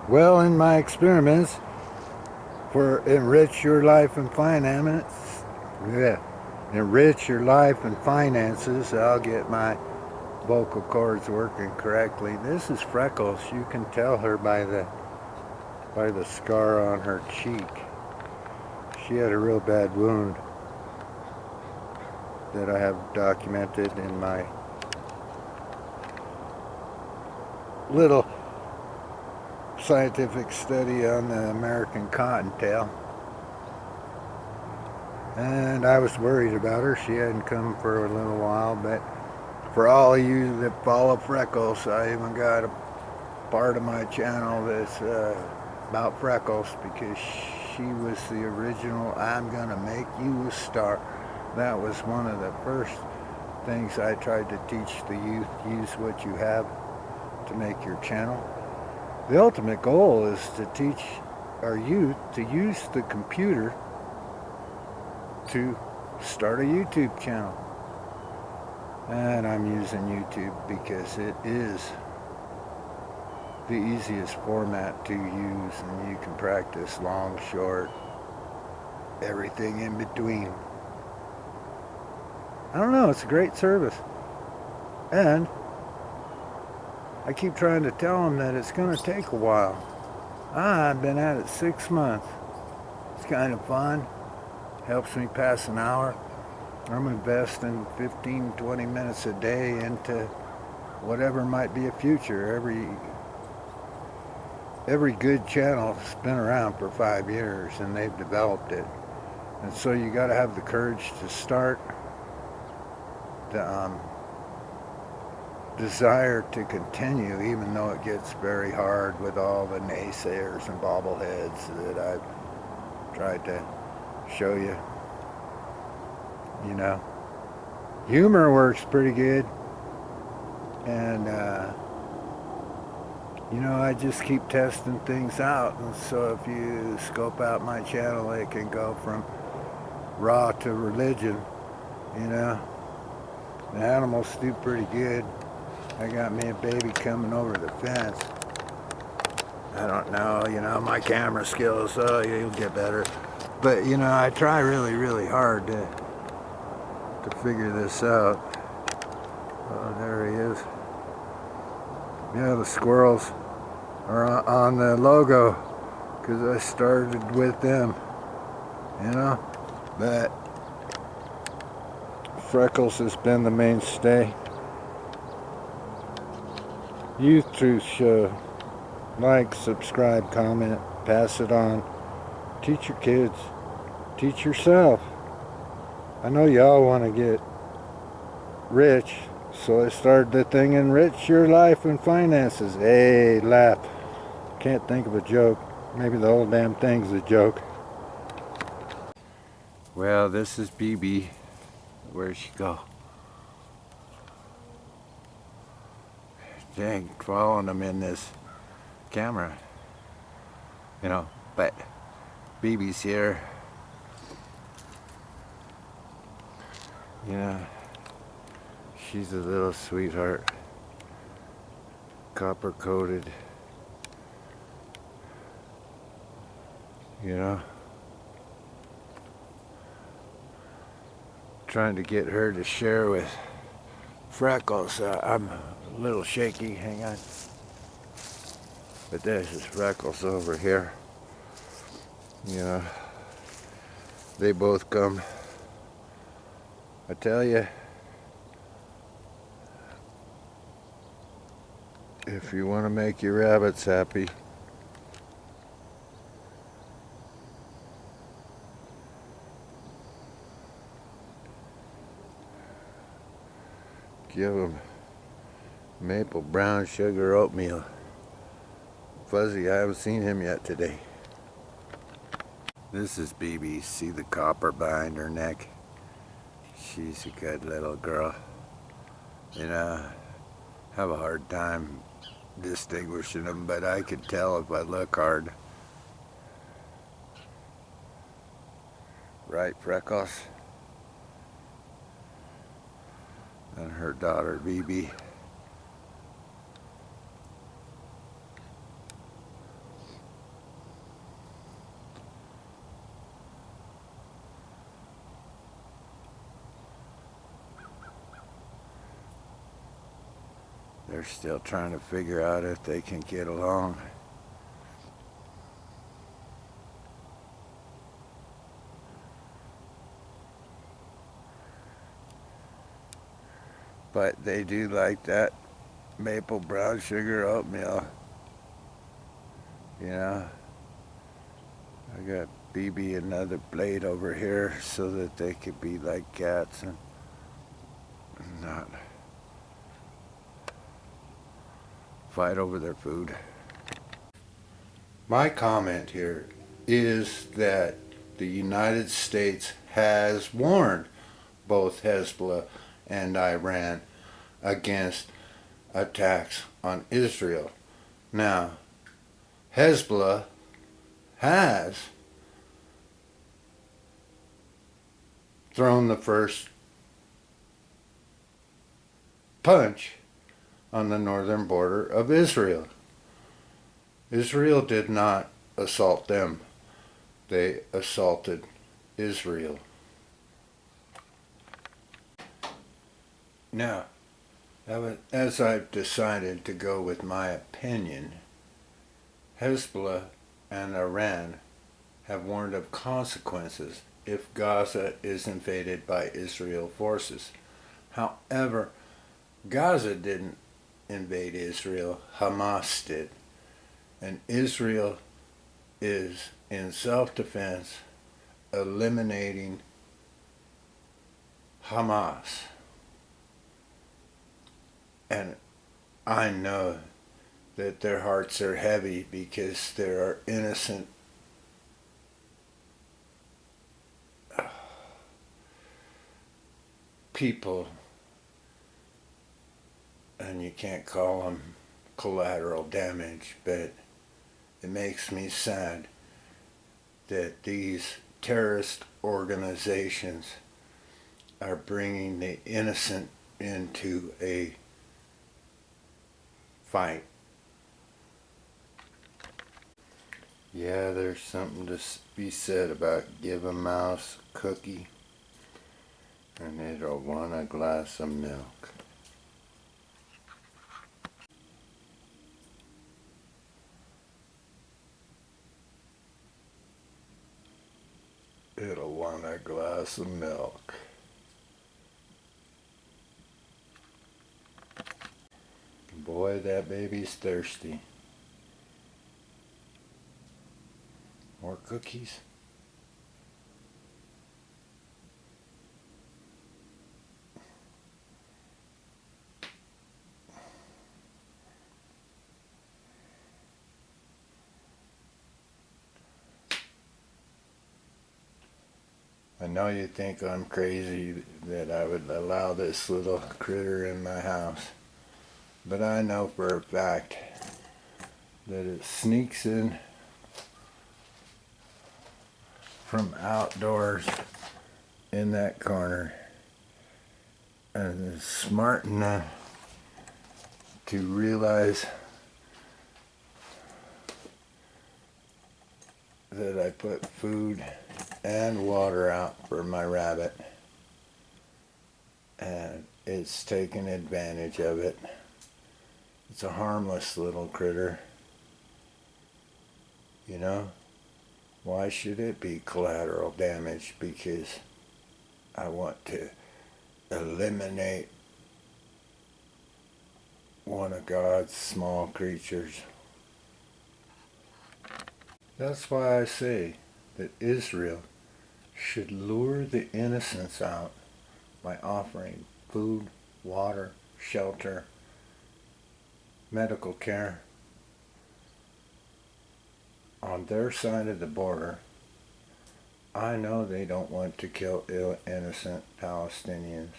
Well, in my experiments for enrich your life and finance, yeah, enrich your life and finances, I'll get my vocal cords working correctly. This is Freckles. You can tell her by the scar on her cheek. She had a real bad wound that I have documented in my little scientific study on the American cottontail. And I was worried about her. She hadn't come for a little while, but for all of you that follow Freckles, I even got a part of my channel that's about Freckles, because she was the original "I'm gonna make you a star." That was one of the first things I tried to teach the youth. Use what you have to make your channel. The ultimate goal is to teach our youth to use the computer to start a YouTube channel. And I'm using YouTube because it is the easiest format to use, and you can practice long, short, everything in between. I don't know, it's a great service. And I keep trying to tell them that it's going to take a while. I've been at it 6 months. It's kind of fun. Helps me pass an hour. I'm investing 15-20 minutes a day into whatever might be a future. Every good channel has been around for 5 years, and they've developed it. And so you got to have the courage to start, the desire to continue, even though it gets very hard with all the naysayers and bobbleheads that I've tried to show you. You know, humor works pretty good, and you know, I just keep testing things out. And so if you scope out my channel, it can go from raw to religion. You know, the animals do pretty good. I got me a baby coming over the fence. I don't know, you know, my camera skills, you'll get better. But, you know, I try really, really hard to figure this out. Oh, there he is. Yeah, the squirrels are on the logo because I started with them, you know. But Freckles has been the mainstay. Youth Truth Show. Like, subscribe, comment, pass it on. Teach your kids. Teach yourself. I know y'all want to get rich, so I started the thing, enrich your life and finances. Hey, laugh. Can't think of a joke. Maybe the whole damn thing's a joke. Well, this is BB. Where'd she go? Dang, following them in this camera. You know, but BB's here. You know, she's a little sweetheart. Copper coated. You know, trying to get her to share with Freckles. I'm a little shaky, hang on. But this is Freckles over here. You know, they both come. I tell you, if you want to make your rabbits happy, give them maple brown sugar oatmeal. Fuzzy, I haven't seen him yet today. This is BB. See the copper behind her neck? She's a good little girl. You know, have a hard time distinguishing them, but I can tell if I look hard. Right, Freckles? And her daughter, BB. They're still trying to figure out if they can get along. But they do like that maple brown sugar oatmeal. You know, I got BB another blade over here so that they could be like cats and not fight over their food. My comment here is that the United States has warned both Hezbollah and Iran against attacks on Israel. Now, Hezbollah has thrown the first punch on the northern border of Israel. Israel did not assault them. They assaulted Israel. Now, as I've decided to go with my opinion, Hezbollah and Iran have warned of consequences if Gaza is invaded by Israel forces. However, Gaza didn't invade Israel, Hamas did. And Israel is, in self-defense, eliminating Hamas. And I know that their hearts are heavy because there are innocent people, and you can't call them collateral damage, but it makes me sad that these terrorist organizations are bringing the innocent into a fight. Yeah, there's something to be said about give a mouse a cookie and it'll want a glass of milk. It'll want a glass of milk. Boy, that baby's thirsty. More cookies? I know you think I'm crazy that I would allow this little critter in my house, but I know for a fact that it sneaks in from outdoors in that corner and is smart enough to realize that I put food and water out for my rabbit, and it's taking advantage of it. It's a harmless little critter, you know. Why should it be collateral damage? Because I want to eliminate one of God's small creatures. That's why I say that Israel should lure the innocents out by offering food, water, shelter, medical care on their side of the border. I know they don't want to kill innocent Palestinians,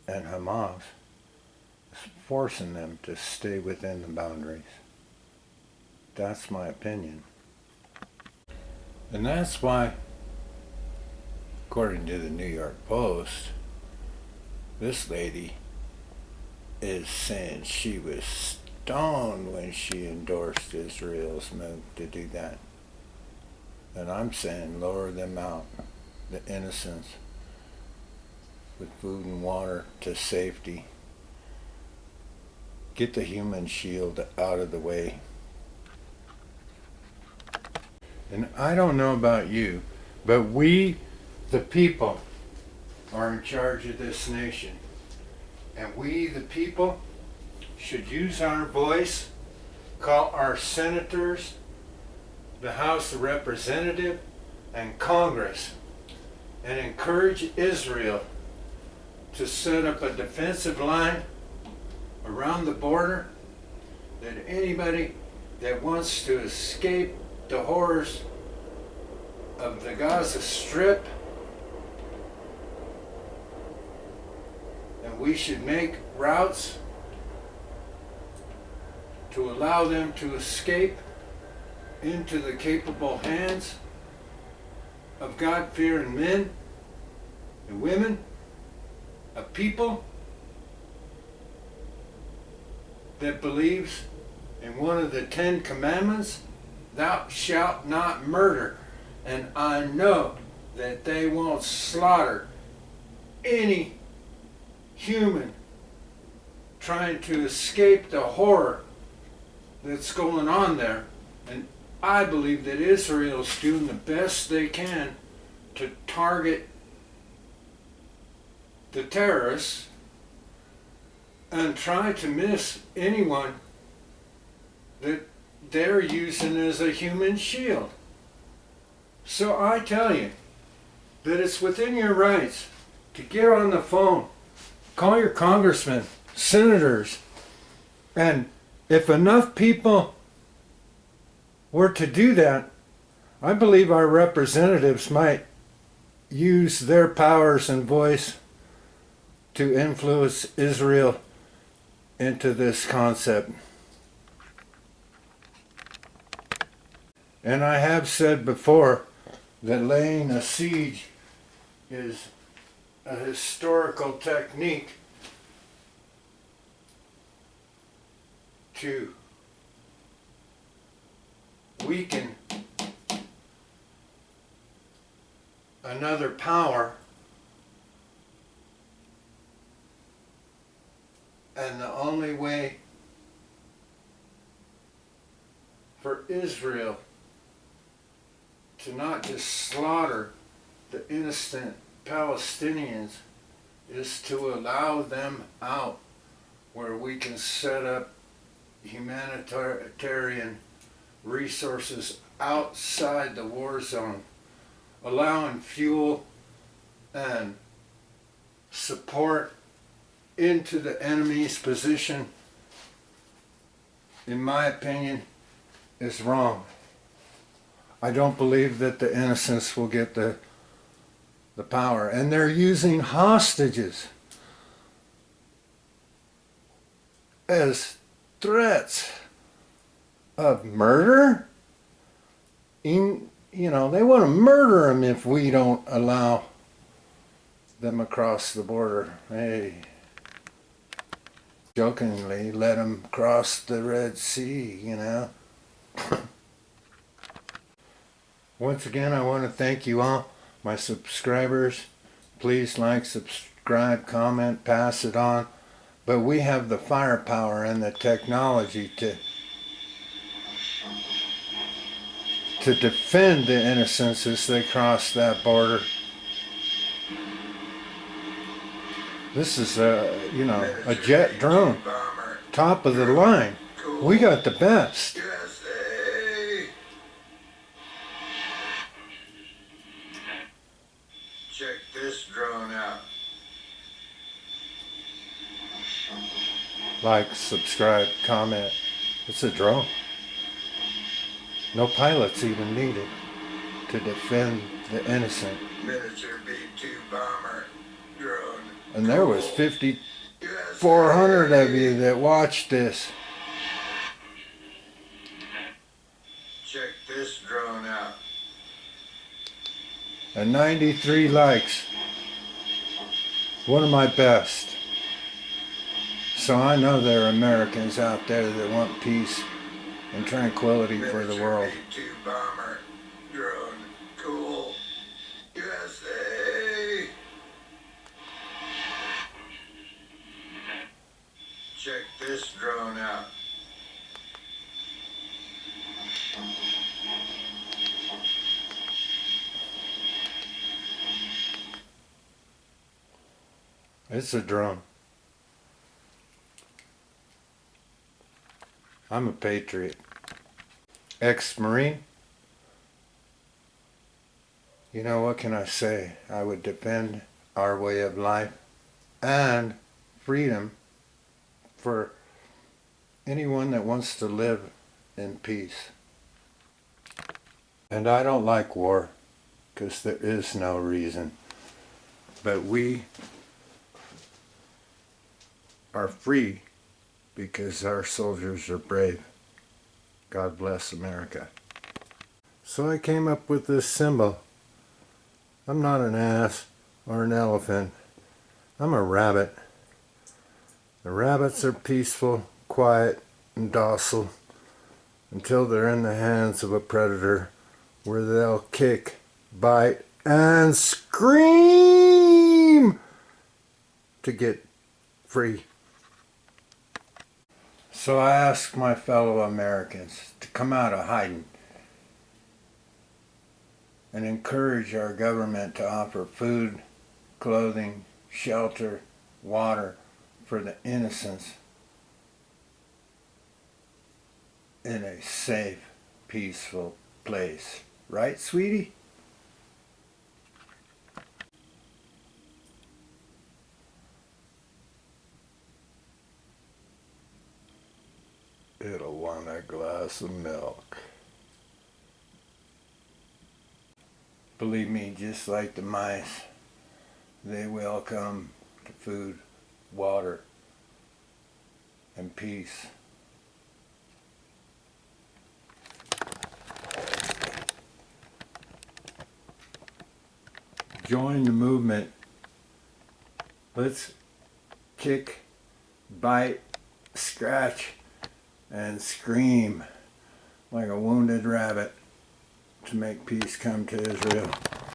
and Hamas is forcing them to stay within the boundaries. That's my opinion. And that's why, according to the New York Post, this lady is saying she was stoned when she endorsed Israel's move to do that. And I'm saying lower them out, the innocents, with food and water to safety. Get the human shield out of the way. And I don't know about you, but we, the people, are in charge of this nation. And we, the people, should use our voice, call our senators, the House of Representatives, and Congress, and encourage Israel to set up a defensive line around the border, that anybody that wants to escape the horrors of the Gaza Strip, and we should make routes to allow them to escape into the capable hands of God-fearing men and women, a people that believes in one of the 10 commandments, thou shalt not murder. And I know that they won't slaughter any human trying to escape the horror that's going on there. And I believe that Israel's doing the best they can to target the terrorists and try to miss anyone that they're using as a human shield. So I tell you that it's within your rights to get on the phone, call your congressmen, senators, and if enough people were to do that, I believe our representatives might use their powers and voice to influence Israel into this concept. And I have said before that laying a siege is a historical technique to weaken another power, and the only way for Israel to not just slaughter the innocent Palestinians is to allow them out, where we can set up humanitarian resources outside the war zone, allowing fuel and support into the enemy's position, in my opinion, is wrong. I don't believe that the innocents will get the power. And they're using hostages as threats of murder. You know, they want to murder them if we don't allow them across the border. Hey, jokingly, let them cross the Red Sea, you know. Once again, I want to thank you all, my subscribers. Please like, subscribe, comment, pass it on. But we have the firepower and the technology to defend the innocents as they cross that border. This is a jet drone, top of the line. We got the best. Check this drone out. Like, subscribe, comment. It's a drone. No pilots even needed to defend the innocent. Miniature B-2 bomber drone. And there was 5,400 of you that watched this. Check this drone out. And 93 likes. One of my best. So I know there are Americans out there that want peace and tranquility for the world. B-2 bomber drone. Cool. USA. Check this. this drone out. It's a drone. I'm a patriot. Ex-Marine. You know, what can I say? I would defend our way of life and freedom for anyone that wants to live in peace. And I don't like war, because there is no reason. But we are free because our soldiers are brave. God bless America. So I came up with this symbol. I'm not an ass or an elephant. I'm a rabbit. The rabbits are peaceful, quiet, and docile until they're in the hands of a predator, where they'll kick, bite, and scream to get free. So I ask my fellow Americans to come out of hiding and encourage our government to offer food, clothing, shelter, water for the innocents in a safe, peaceful place. Right, sweetie? It'll want a glass of milk. Believe me, just like the mice, they will come to food, water, and peace. Join the movement. Let's kick, bite, scratch, and scream like a wounded rabbit to make peace come to Israel.